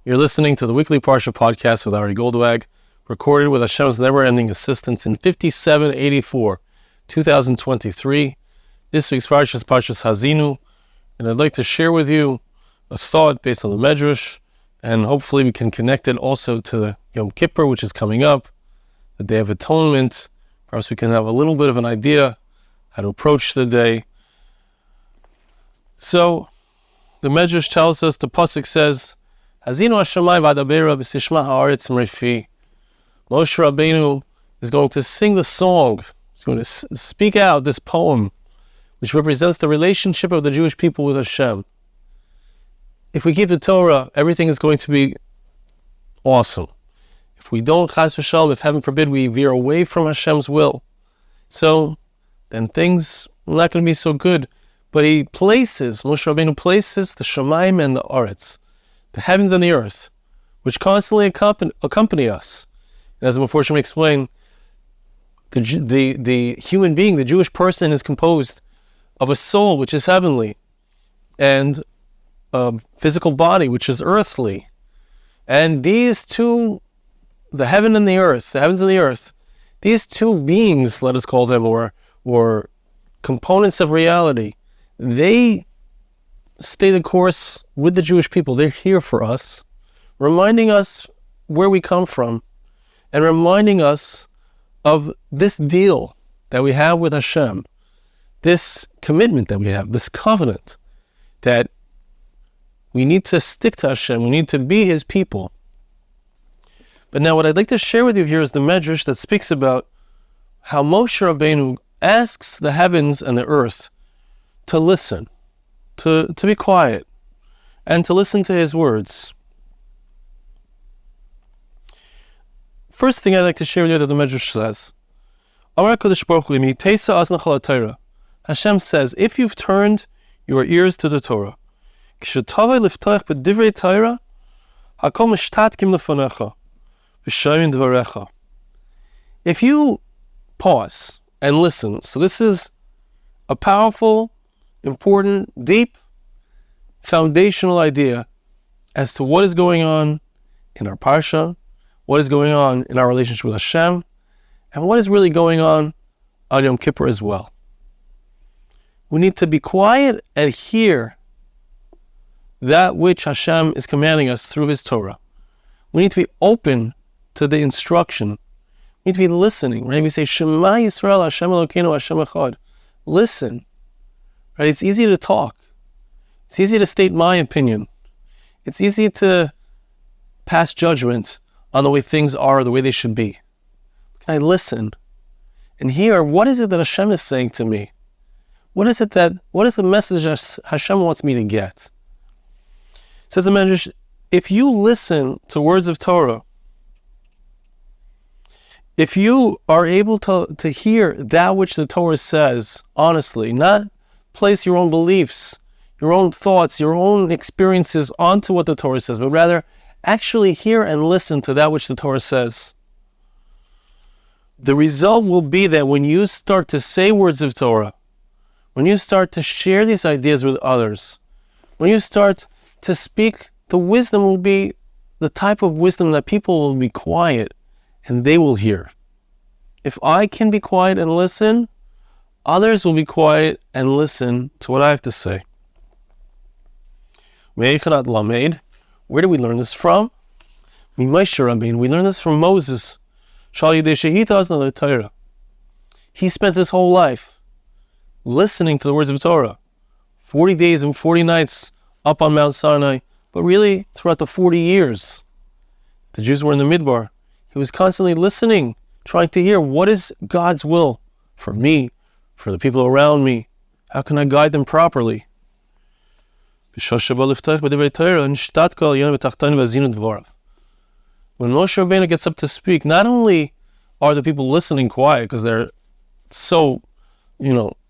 You're listening to the weekly Parsha Podcast with Ari Goldwag, recorded with Hashem's never-ending assistance in 5784, 2023. This week's Parsha is Parshas Haazinu, and I'd like to share with you a thought based on the Midrash, and hopefully we can connect it also to the Yom Kippur, which is coming up, the Day of Atonement. Perhaps we can have a little bit of an idea how to approach the day. So, the Midrash tells us, the Pasuk says, Haazinu-Yom v'adabera v'sishma ha'aretz m'refi. Moshe Rabbeinu is going to sing the song. He's going to speak out this poem, which represents the relationship of the Jewish people with Hashem. If we keep the Torah, everything is going to be awesome. If we don't, chas v'shalom, if heaven forbid, we veer away from Hashem's will, so then things are not going to be so good. But Moshe Rabbeinu places the Shamayim and the Aretz, the heavens and the earth, which constantly accompany us. And as the Mephoshim explain, the human being, the Jewish person, is composed of a soul which is heavenly, and a physical body which is earthly. And these two, the heaven and the earth, the heavens and the earth, these two beings, let us call them, or components of reality, they stay the course with the Jewish people. They're here for us, reminding us where we come from, and reminding us of this deal that we have with Hashem, this commitment that we have, this covenant, that we need to stick to Hashem, we need to be His people. But now what I'd like to share with you here is the Midrash that speaks about how Moshe Rabbeinu asks the heavens and the earth to listen, to be quiet, and to listen to His words. First thing I'd like to share with you that the Midrash says, Hashem says, if you've turned your ears to the Torah, if you pause and listen, so this is a powerful, important, deep, foundational idea as to what is going on in our Parsha, what is going on in our relationship with Hashem, and what is really going on Yom Kippur as well. We need to be quiet and hear that which Hashem is commanding us through His Torah. We need to be open to the instruction. We need to be listening, right? We say, Shema Yisrael, Hashem Elokeinu, Hashem Echad. Listen, right? It's easy to talk. It's easy to state my opinion. It's easy to pass judgment on the way things are, the way they should be. Can I listen and hear, what is it that Hashem is saying to me? What is the message that Hashem wants me to get? It says the Midrash, if you listen to words of Torah, if you are able to hear that which the Torah says honestly, not place your own beliefs, your own thoughts, your own experiences onto what the Torah says, but rather actually hear and listen to that which the Torah says, the result will be that when you start to say words of Torah, when you start to share these ideas with others, when you start to speak, the wisdom will be the type of wisdom that people will be quiet and they will hear. If I can be quiet and listen, others will be quiet and listen to what I have to say. Where do we learn this from? Moshe Rabbeinu. We learn this from Moses. He spent his whole life listening to the words of Torah. 40 days and 40 nights up on Mount Sinai, but really throughout the 40 years the Jews were in the Midbar. He was constantly listening, trying to hear, what is God's will for me, for the people around me? How can I guide them properly? When Moshe Rabbeinu gets up to speak, not only are the people listening quiet because they're so,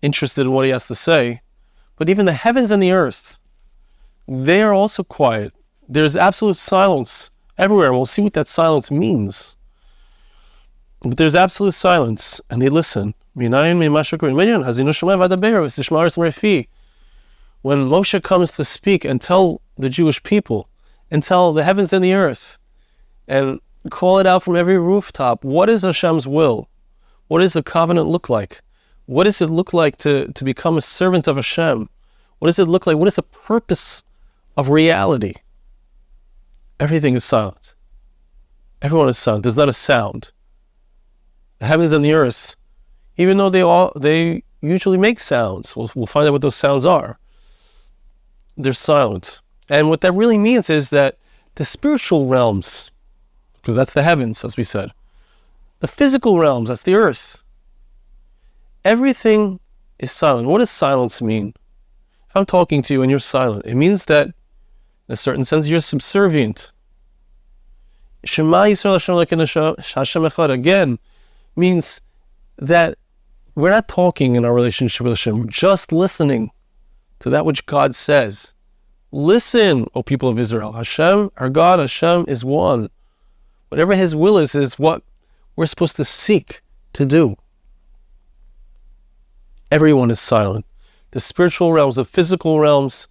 interested in what he has to say, but even the heavens and the earth, they are also quiet. There's absolute silence everywhere, and we'll see what that silence means. But there's absolute silence, and they listen. When Moshe comes to speak and tell the Jewish people and tell the heavens and the earth and call it out from every rooftop. What is Hashem's will? What does the covenant look like? What does it look like to become a servant of Hashem? What does it look like? What is the purpose of reality? Everything is silent. Everyone is silent. There's not a sound. The heavens and the earth, even though they usually make sounds, we'll find out what those sounds are, they're silent. And what that really means is that the spiritual realms, because that's the heavens, as we said, the physical realms, that's the earth, everything is silent. What does silence mean? If I'm talking to you and you're silent, it means that, in a certain sense, you're subservient. Shema Yisrael Hashem Echad, again, means that we're not talking in our relationship with Hashem. We're just listening to that which God says. Listen, O people of Israel. Hashem, our God, Hashem is one. Whatever His will is what we're supposed to seek to do. Everyone is silent. The spiritual realms, the physical realms.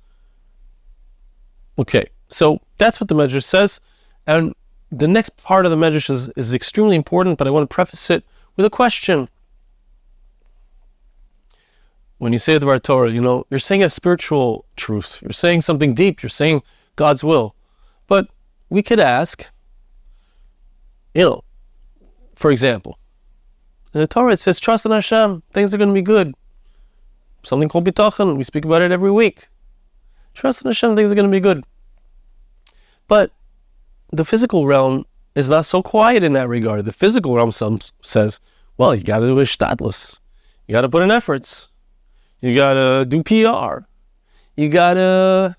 Okay, so that's what the Midrash says. And the next part of the Midrash is extremely important, but I want to preface it with a question. When you say the Torah, you're saying a spiritual truth. You're saying something deep. You're saying God's will. But we could ask, for example, in the Torah it says, trust in Hashem, things are going to be good. Something called bitachon, we speak about it every week. Trust in Hashem, things are going to be good. But the physical realm is not so quiet in that regard. The physical realm says, well, you got to do ishtadlus. You got to put in efforts. You got to do PR. You got to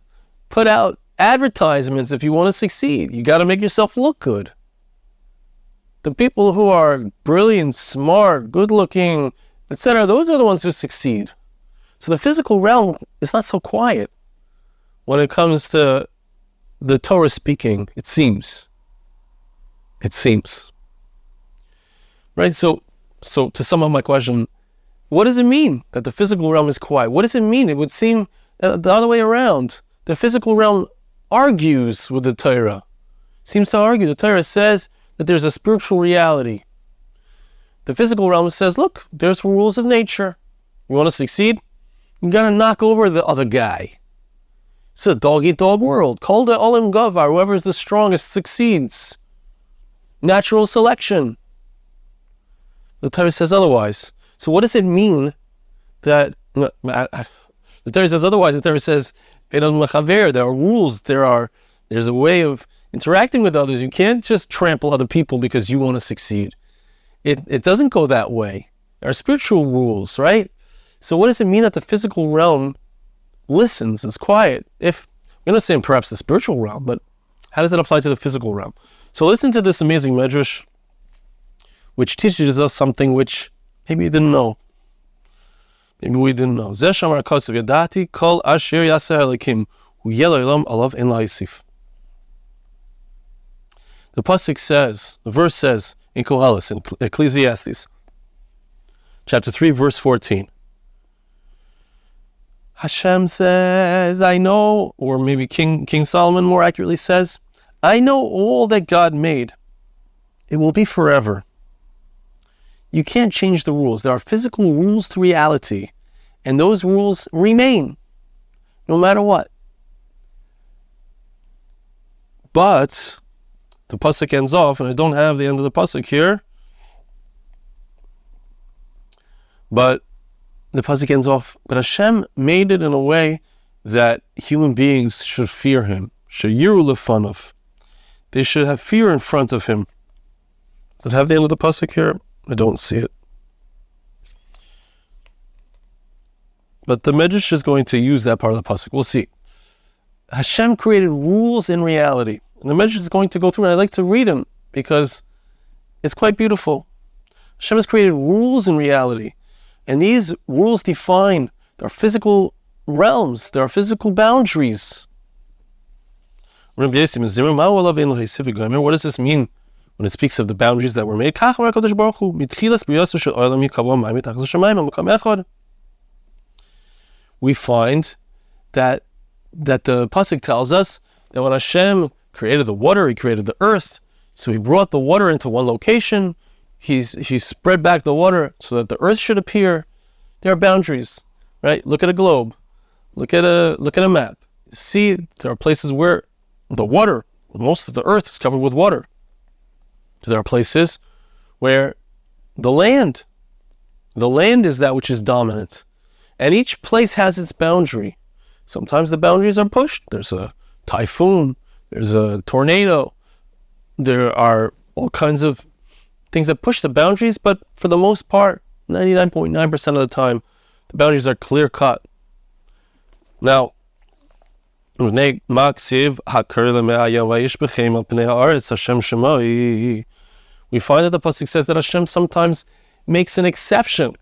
put out advertisements if you want to succeed. You got to make yourself look good. The people who are brilliant, smart, good-looking, etc., those are the ones who succeed. So the physical realm is not so quiet when it comes to the Torah speaking, it seems. It seems. Right? So to sum up my question, what does it mean that the physical realm is quiet? What does it mean? It would seem the other way around. The physical realm argues with the Torah. Seems to argue. The Torah says that there's a spiritual reality. The physical realm says, look, there's rules of nature. You want to succeed? You got to knock over the other guy. It's a dog-eat-dog world. Kol de'olim gavar, whoever's the strongest succeeds. Natural selection. The Torah says otherwise. So what does it mean that the Torah says otherwise? The Torah says there are rules. There's a way of interacting with others. You can't just trample other people because you want to succeed. It doesn't go that way. There are spiritual rules, right? So what does it mean that the physical realm listens, is quiet? If we're going to say perhaps the spiritual realm, but how does that apply to the physical realm? So listen to this amazing Midrash, which teaches us something which maybe you didn't know. Maybe we didn't know. Zeh shamar kosev yadati kol asher yaseh elikim hu yel olam alav en la'isif. The pasuk says, the verse says in Koheles, in Ecclesiastes, chapter 3, verse 14. Hashem says, I know, or maybe King Solomon more accurately says, I know all that God made. It will be forever. You can't change the rules. There are physical rules to reality, and those rules remain, no matter what. But the pasuk ends off, and I don't have the end of the pasuk here, but the pasuk ends off, but Hashem made it in a way that human beings should fear Him. Sheyiru lefanav. They should have fear in front of Him. Does it have the end of the pasuk here? I don't see it. But the Midrash is going to use that part of the pasuk. We'll see. Hashem created rules in reality. And the Midrash is going to go through, and I like to read them because it's quite beautiful. Hashem has created rules in reality. And these rules define our physical realms, there are physical boundaries. What does this mean when it speaks of the boundaries that were made? We find that the pasuk tells us that when Hashem created the water, he created the earth. So he brought the water into one location. He spread back the water so that the earth should appear. There are boundaries, right? Look at a globe. Look at a map. See, there are places where the water, most of the earth is covered with water. So there are places where the land is that which is dominant. And each place has its boundary. Sometimes the boundaries are pushed. There's a typhoon. There's a tornado. There are all kinds of things that push the boundaries, but for the most part, 99.9% of the time, the boundaries are clear-cut. Now, we find that the pasuk says that Hashem sometimes makes an exception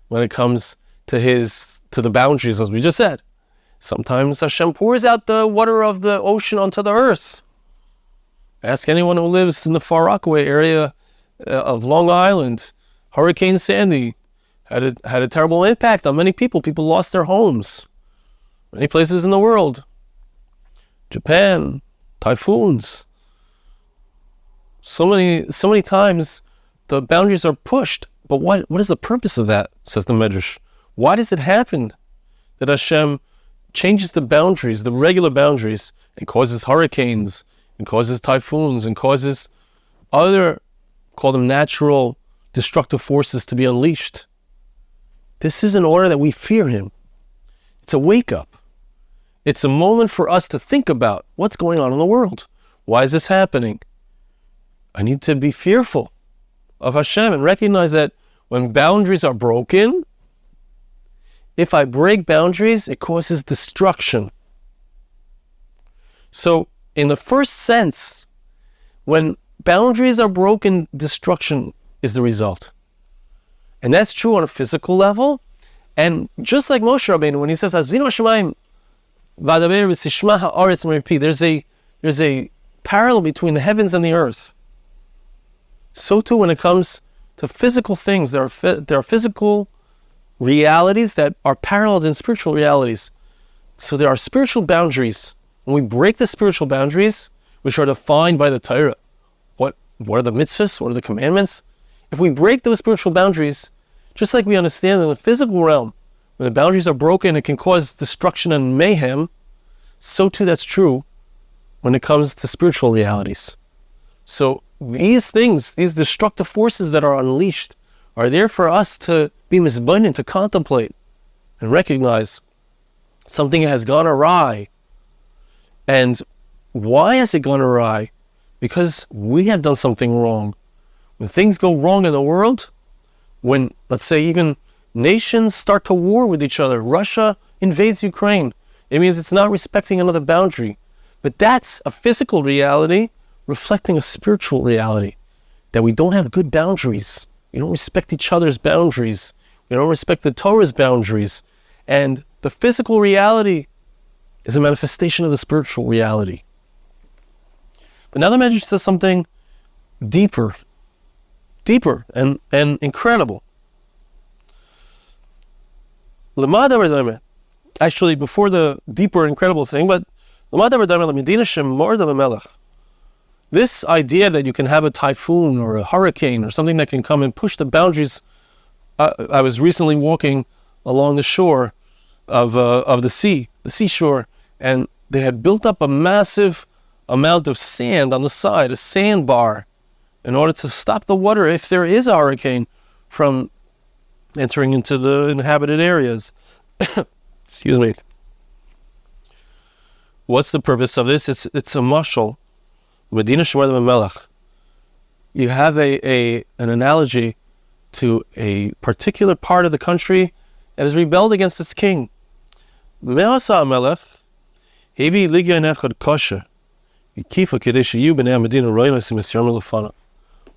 when it comes to the boundaries, as we just said. Sometimes Hashem pours out the water of the ocean onto the earth. Ask anyone who lives in the Far Rockaway area of Long Island. Hurricane Sandy had a terrible impact on many people. People lost their homes. Many places in the world. Japan, typhoons. So many times the boundaries are pushed. But what is the purpose of that, says the Midrash? Why does it happen that Hashem changes the boundaries, the regular boundaries, and causes hurricanes, and causes typhoons, and causes other, call them natural, destructive forces to be unleashed? This is in order that we fear Him. It's a wake-up. It's a moment for us to think about what's going on in the world. Why is this happening? I need to be fearful of Hashem and recognize that when boundaries are broken, if I break boundaries, it causes destruction. So, in the first sense, when boundaries are broken, destruction is the result. And that's true on a physical level. And just like Moshe Rabbeinu, when he says, Haazinu-Yom, there's a parallel between the heavens and the earth. So too when it comes to physical things, there are physical realities that are paralleled in spiritual realities. So there are spiritual boundaries. When we break the spiritual boundaries, which are defined by the Torah, what are the mitzvahs, what are the commandments? If we break those spiritual boundaries, just like we understand in the physical realm, when the boundaries are broken, it can cause destruction and mayhem, so too that's true when it comes to spiritual realities. So these things, these destructive forces that are unleashed, are there for us to be misbundant, to contemplate and recognize something has gone awry. And why has it gone awry? Because we have done something wrong. When things go wrong in the world, when, let's say, even nations start to war with each other, Russia invades Ukraine, it means it's not respecting another boundary. But that's a physical reality reflecting a spiritual reality, that we don't have good boundaries. We don't respect each other's boundaries. We don't respect the Torah's boundaries. And the physical reality is a manifestation of the spiritual reality. But now the Midrash says something deeper and incredible. Actually, before the deeper incredible thing, but this idea that you can have a typhoon or a hurricane or something that can come and push the boundaries. I was recently walking along the shore of the seashore, and they had built up a massive amount of sand on the side, a sandbar, in order to stop the water, if there is a hurricane, from entering into the inhabited areas. Excuse me. What's the purpose of this? It's a mashal. Medina Shemar Melech. You have an analogy to a particular part of the country that has rebelled against its king. What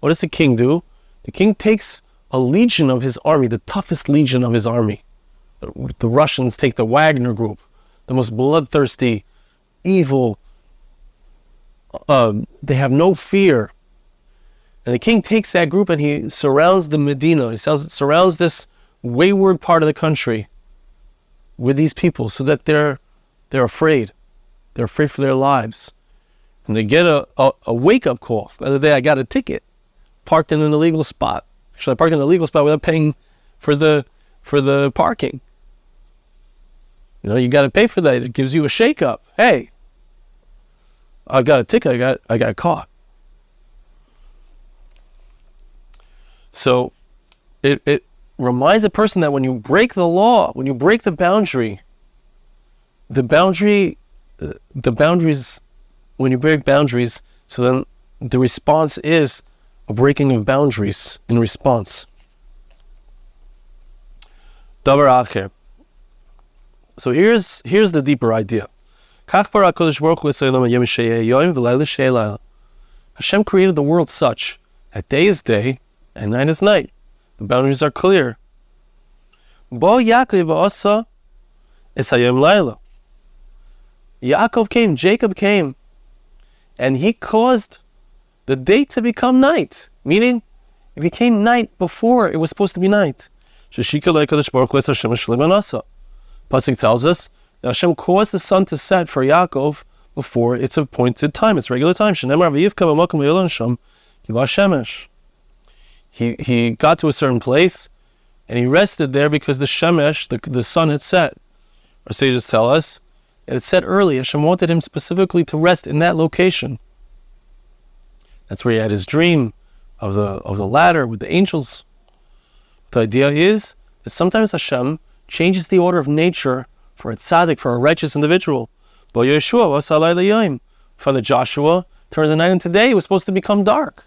does the king do? The king takes a legion of his army, the toughest legion of his army. The Russians take the Wagner group, the most bloodthirsty, evil. They have no fear. And the king takes that group and he surrounds the Medina. He surrounds this wayward part of the country with these people so that they're afraid. They're afraid for their lives. and they get a wake-up call. The other day I got a ticket, parked in an illegal spot. Actually, I parked in an illegal spot without paying for the parking. You got to pay for that. It gives you a shake-up. Hey, I got a ticket. I got caught. So it reminds a person that when you break the law, when you break the boundaries, when you break boundaries, so then the response is a breaking of boundaries in response. Davar acher. So here's the deeper idea. Hashem created the world such that day is day and night is night. The boundaries are clear. Jacob came, and he caused the day to become night, meaning it became night before it was supposed to be night. Pasuk tells us that Hashem caused the sun to set for Yaakov before its appointed time, its regular time. He got to a certain place, and he rested there because the shemesh, the sun, had set. Our sages tell us that it set early. Hashem wanted him specifically to rest in that location. That's where he had his dream of the ladder with the angels. The idea is that sometimes Hashem changes the order of nature for a tzaddik, for a righteous individual. From the Joshua, turned the night into day. It was supposed to become dark.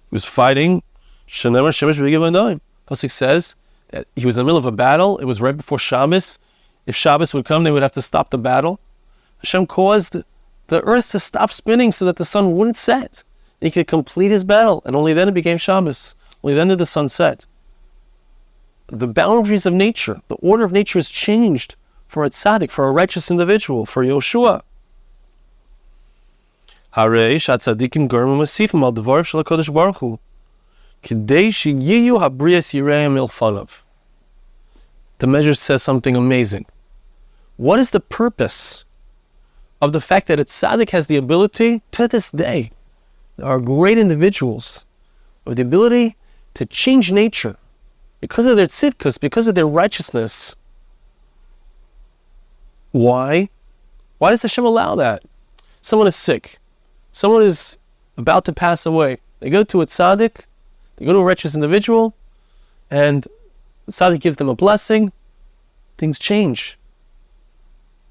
He was fighting. Pasuk says that he was in the middle of a battle. It was right before Shabbos. If Shabbos would come, they would have to stop the battle. Hashem caused the earth to stop spinning so that the sun wouldn't set. He could complete his battle, and only then it became Shabbos. Only then did the sun set. The boundaries of nature, the order of nature is changed for a tzaddik, for a righteous individual, for Yoshua. The Midrash says something amazing. What is the purpose of the fact that a tzaddik has the ability, to this day, there are great individuals with the ability to change nature because of their tzidkus, because of their righteousness? Why? Why does Hashem allow that? Someone is sick. Someone is about to pass away. They go to a tzaddik, they go to a righteous individual, and the tzaddik gives them a blessing. Things change.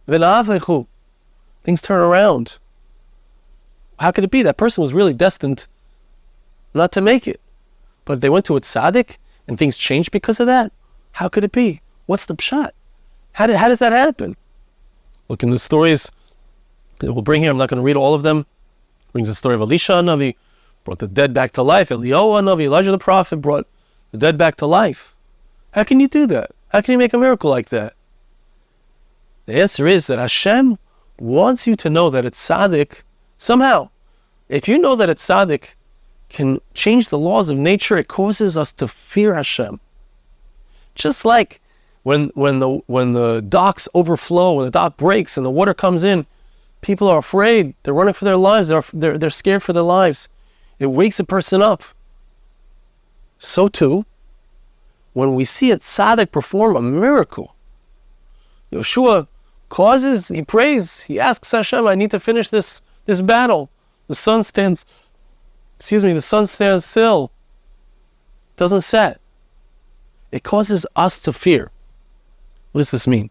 Things turn around. How could it be? That person was really destined not to make it. But they went to a tzaddik and things changed because of that? How could it be? What's the pshat? How does that happen? Look in the stories that we'll bring here. I'm not going to read all of them. It brings the story of Elisha Navi, brought the dead back to life. Eliyahu Navi, Elijah the prophet, brought the dead back to life. How can you do that? How can you make a miracle like that? The answer is that Hashem wants you to know that a tzaddik, somehow, if you know that a tzaddik can change the laws of nature, it causes us to fear Hashem. Just like when the docks overflow, when the dock breaks and the water comes in, people are afraid. They're running for their lives. They're scared for their lives. It wakes a person up. So too, when we see a tzaddik perform a miracle, Yoshua causes, he prays, he asks Hashem, I need to finish this battle. The sun stands still. Doesn't set. It causes us to fear. What does this mean?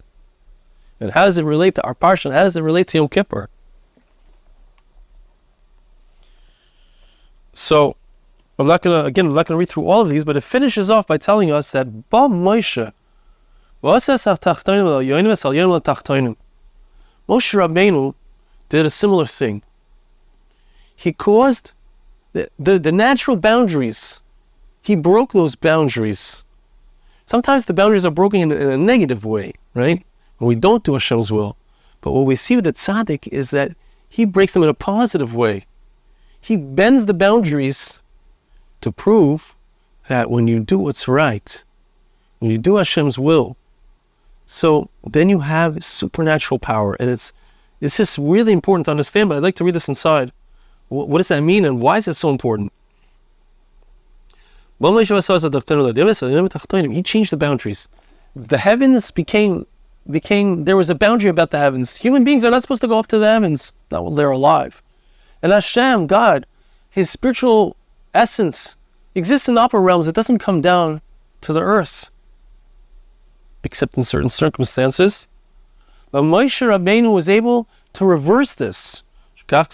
And how does it relate to our Parsha? And how does it relate to Yom Kippur? So, I'm not going to read through all of these, but it finishes off by telling us that Moshe Rabbeinu did a similar thing. He caused the natural boundaries. He broke those boundaries. Sometimes the boundaries are broken in a negative way, right? When we don't do Hashem's will. But what we see with the tzaddik is that he breaks them in a positive way. He bends the boundaries to prove that when you do what's right, when you do Hashem's will, so then you have supernatural power, and This is really important to understand, but I'd like to read this inside. What does that mean, and why is it so important? He changed the boundaries. The heavens became, there was a boundary about the heavens. Human beings are not supposed to go up to the heavens, not while they're alive. And Hashem, God, his spiritual essence exists in the upper realms. It doesn't come down to the earth, except in certain circumstances. But Moshe Rabbeinu was able to reverse this. It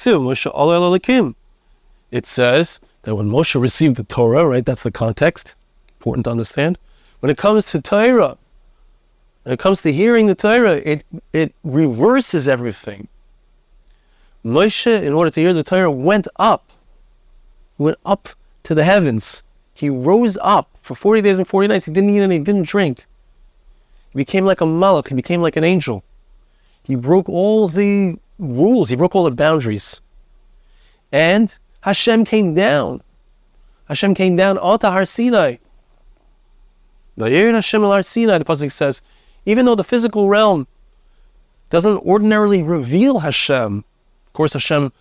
says that when Moshe received the Torah, right, that's the context, important to understand. When it comes to Torah, when it comes to hearing the Torah, it reverses everything. Moshe, in order to hear the Torah, went up to the heavens. He rose up for 40 days and 40 nights. He didn't eat and he didn't drink. He became like a malach. He became like an angel. He broke all the rules. He broke all the boundaries. And Hashem came down. Hashem came down onto Har Sinai. Hashem al Har Sinai, the pasuk says, even though the physical realm doesn't ordinarily reveal Hashem, of course Hashem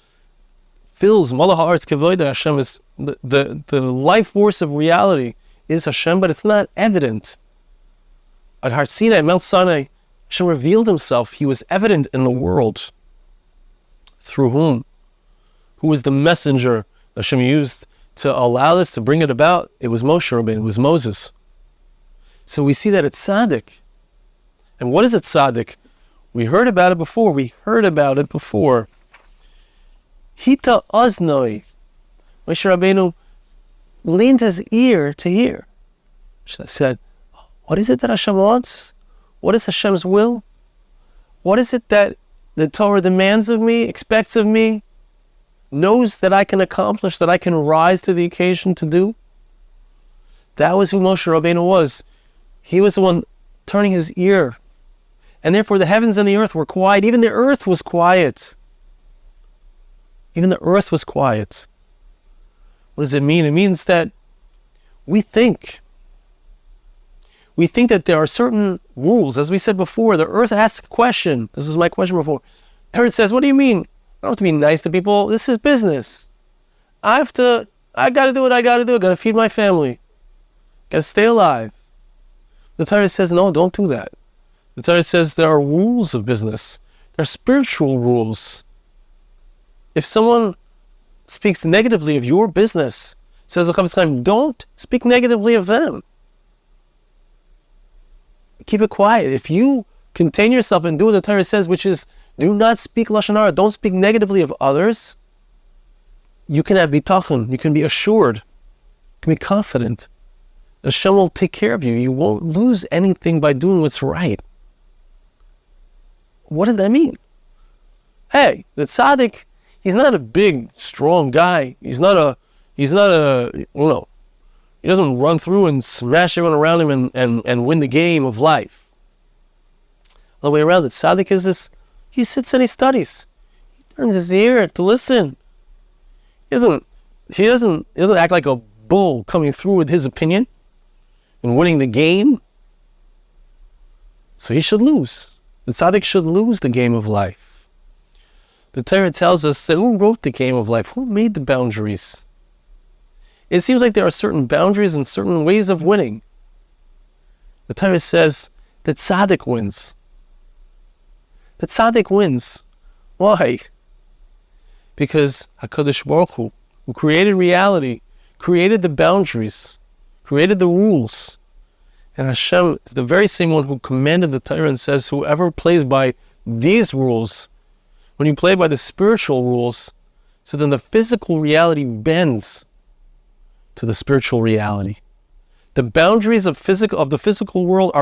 fills Malach ha'aretz kevoda. Hashem is the life force of reality is Hashem, but it's not evident. At Har Sinai, Mount Sinai, Hashem revealed himself. He was evident in the world. Through whom? Who was the messenger Hashem used to allow this, to bring it about? It was Moshe Rabbeinu, it was Moses. So we see that it's Tzadik. And what is it, Tzadik? We heard about it before. Hita oznoi. Moshe Rabbeinu leaned his ear to hear. Said, what is it that Hashem wants? What is Hashem's will? What is it that the Torah demands of me, expects of me, knows that I can accomplish, that I can rise to the occasion to do? That was who Moshe Rabbeinu was. He was the one turning his ear. And therefore the heavens and the earth were quiet. Even the earth was quiet. Even the earth was quiet. What does it mean? It means that we think that there are certain rules. As we said before, the earth asks a question. This was my question before. The earth says, what do you mean? I don't have to be nice to people. This is business. I got to do what I got to do. I got to feed my family. Got to stay alive. The Torah says, no, don't do that. The Torah says there are rules of business. There are spiritual rules. If someone speaks negatively of your business, says the Chafetz Chaim, don't speak negatively of them. Keep it quiet. If you contain yourself and do what the Torah says, which is do not speak lashon hara, don't speak negatively of others, you can have bitachon, you can be assured, you can be confident. Hashem will take care of you. You won't lose anything by doing what's right. What does that mean? Hey, the Tzadik, he's not a big, strong guy. He doesn't run through and smash everyone around him and win the game of life. All the way around, the Tzadik is this, he sits and he studies. He turns his ear to listen. He doesn't act like a bull coming through with his opinion and winning the game. So he should lose. The Tzadik should lose the game of life. The Torah tells us that who wrote the game of life? Who made the boundaries? It seems like there are certain boundaries and certain ways of winning. The Torah says that Tzadik wins. The Tzadik wins. Why? Because HaKadosh Baruch Hu, who created reality, created the boundaries, created the rules. And Hashem is the very same one who commanded the Torah and says, whoever plays by these rules, when you play by the spiritual rules, so then the physical reality bends to the spiritual reality. The boundaries of the physical world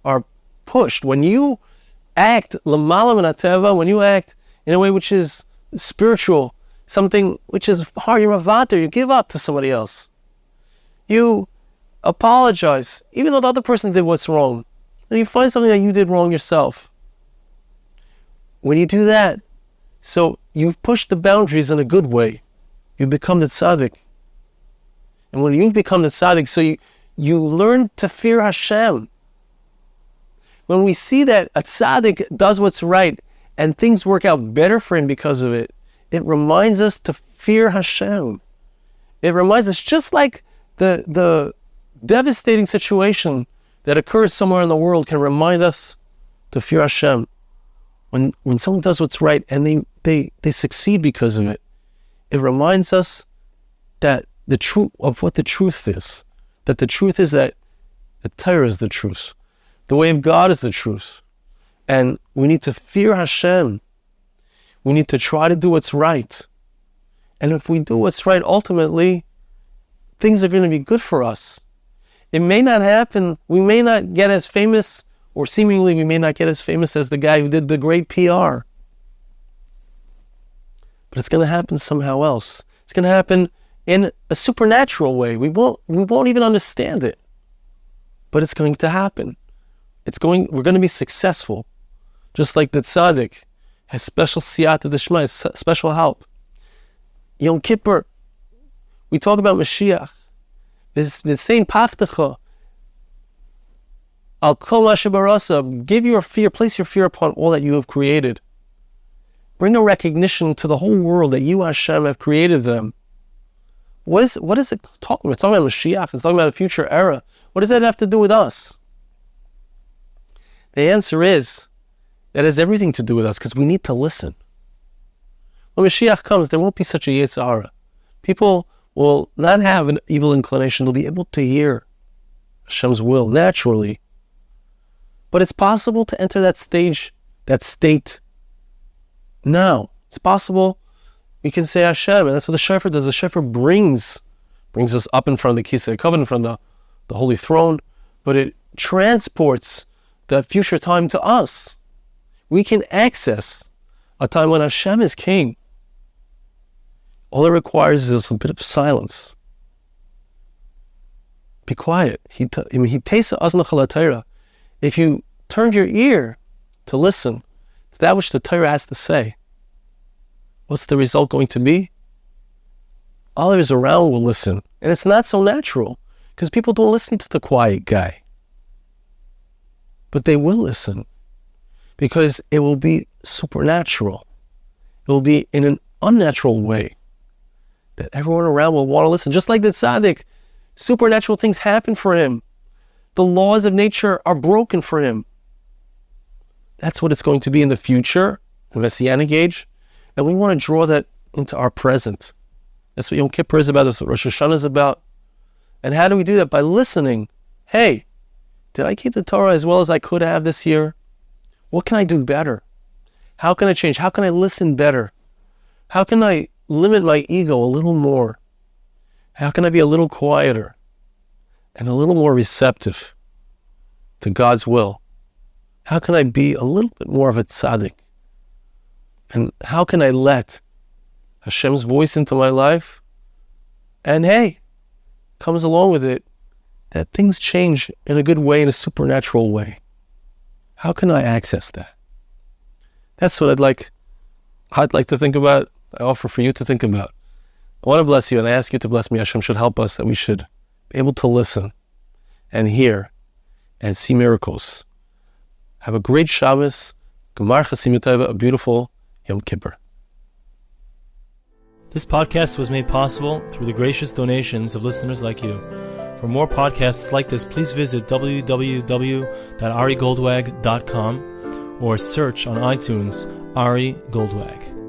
are pushed. When you act l'mala min hateva, when you act in a way which is spiritual, something which is hard, you're mavater, you give up to somebody else. You apologize, even though the other person did what's wrong. And you find something that you did wrong yourself. When you do that, so you've pushed the boundaries in a good way. You become the Tzadik. And when you've become the Tzadik, so you learn to fear Hashem. When we see that a Tzadik does what's right, and things work out better for him because of it, it reminds us to fear Hashem. It reminds us, just like the devastating situation that occurs somewhere in the world can remind us to fear Hashem. When someone does what's right and they succeed because of it, it reminds us that the truth of what the truth is. That the truth is that the Torah is the truth. The way of God is the truth. And we need to fear Hashem. We need to try to do what's right. And if we do what's right, ultimately, things are going to be good for us. It may not happen. We may not get as famous, or seemingly we may not get as famous as the guy who did the great PR. But it's going to happen somehow else. It's going to happen in a supernatural way. We won't even understand it. But it's going to happen. We're going to be successful. Just like the Tzadik has special siyata d'shmaya, special help. Yom Kippur, we talk about Mashiach. The same pachtecha. Al kol ma shebarasa, give your fear, place your fear upon all that you have created. Bring a recognition to the whole world that you, Hashem, have created them. What is it talking about? It's talking about Mashiach. It's talking about a future era. What does that have to do with us? The answer is, that has everything to do with us, because we need to listen. When Mashiach comes, there won't be such a Yetzer Hara. People will not have an evil inclination. They'll be able to hear Hashem's will naturally. But it's possible to enter that state now. It's possible. We can say Hashem, and that's what the shofar does. The shofar brings us up in front of the Kisei Kavod, in front of the holy throne, but it transports that future time to us. We can access a time when Hashem is king. All it requires is a bit of silence. Be quiet. He tastes azna Torah. If you turned your ear to listen to that which the Torah has to say, what's the result going to be? Others around will listen. And it's not so natural, because people don't listen to the quiet guy. But they will listen, because it will be supernatural. It will be in an unnatural way that everyone around will want to listen. Just like the Tzadik, supernatural things happen for him. The laws of nature are broken for him. That's what it's going to be in the future, the Messianic age. And we want to draw that into our present. That's what Yom Kippur is about. That's what Rosh Hashanah is about. And how do we do that? By listening. Hey, did I keep the Torah as well as I could have this year? What can I do better? How can I change? How can I listen better? How can I limit my ego a little more? How can I be a little quieter and a little more receptive to God's will? How can I be a little bit more of a tzaddik? And how can I let Hashem's voice into my life? And hey, comes along with it that things change in a good way, in a supernatural way. How can I access that? That's what I'd like to think about. I offer for you to think about. I want to bless you, and I ask you to bless me. Hashem should help us, that we should be able to listen and hear and see miracles. Have a great Shabbos, Gemar Chasim Yoteva, a beautiful Yom Kippur. This podcast was made possible through the gracious donations of listeners like you. For more podcasts like this, please visit www.arigoldwag.com or search on iTunes Ari Goldwag.